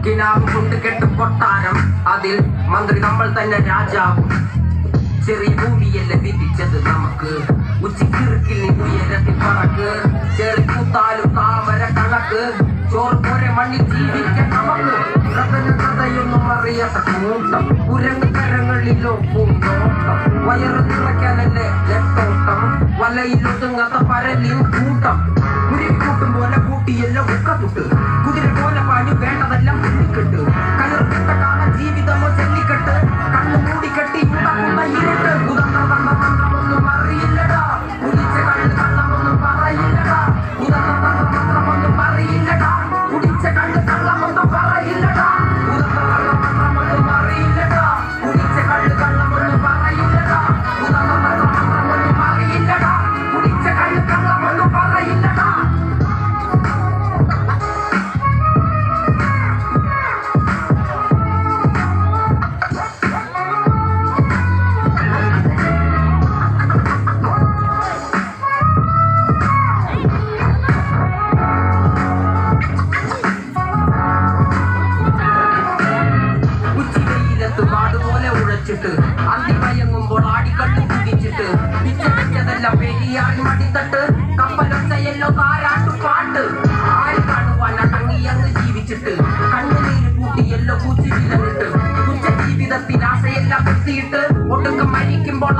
കിനാവ് കൊണ്ട് കെട്ടും കൊട്ടാരം, അതിൽ മന്ത്രി നമ്മൾ തന്നെ രാജാവും. ചെറിയ ഭൂമിയല്ല വിധിച്ചത് നമുക്ക്, ഉച്ചക്കിറുക്കിൽ നീ ഉയരത്തിൽ പറക്ക്. ചെറി കൂത്താലും താമര കണക്ക്, ചോറ് പോലെ മണ്ണിൽ ജീവിക്കാൻ നമുക്ക്. കഥയൊന്നും അറിയാത്ത കൂട്ടം, കുരങ്ങ് കരങ്ങളിലോ പൂന്തോട്ടം. വയറ് നിറയ്ക്കാനല്ലേ നെട്ടോട്ടം, വലയിലൊതുങ്ങാത്ത പരലിൻ കൂട്ടം. കുരുവിക്കൂട്ടും പോലെ കൂട്ടിയെല്ലാം ഉക്കത്തുട്ട്, കുതിര പോലെ പാഞ്ഞു വേണ്ടതെല്ലാം കുന്നിക്കെട്ട്. കലർത്തിട്ട കാല ജീവിതമോ ജല്ലിക്കെട്ട്, കണ്ണു മൂടിക്കെട്ടി ഉണ്ടാക്കുന്ന ഇരുട്ട്. കുതന്ത്രമന്ത്രമൊന്നും അറിയില്ലടാ, കുടിച്ച കള്ള് കള്ളമൊന്നും പറയില്ലടാ. കുതന്ത്രമന്ത്രമൊന്നും പറയില്ലടാ, കുടിച്ച കള്ള് കള്ളമൊന്നും പറയില്ലടാ. കുതന്ത്രമന്ത്രമൊന്നും അറിയില്ലടാ, കുടിച്ച കള്ള് കള്ളമൊന്നും പറയില്ലടാ. കുതന്ത്രമന്ത്രമൊന്നും അറിയില്ലടാ, കുടിച്ച കള്ള് കള്ളമൊന്നും പറയില്ലടാ. പാടുപോലെ ഉഴച്ചിട്ട് അന്തിമയങ്ങുമ്പോൾ ആടിക്കള്ളു കുടിച്ചിട്ട് പിച്ചതെല്ലാം പെരിയാടി മടിത്തട്ട് കപ്പലൊച്ചയല്ലോ താരാട്ടു പാട്ട്. ആര് കാണുവാൻ അടങ്ങിയങ്ങ് ജീവിച്ചിട്ട് കണ്ണുനീര് കൂട്ടിയല്ലോ പൂച്ചി വിലങ്ങിട്ട്. ഉച്ച ജീവിതത്തിൽ ആശയെല്ലാം കുത്തിയിട്ട് ഒടുക്കം മരിക്കുമ്പോൾ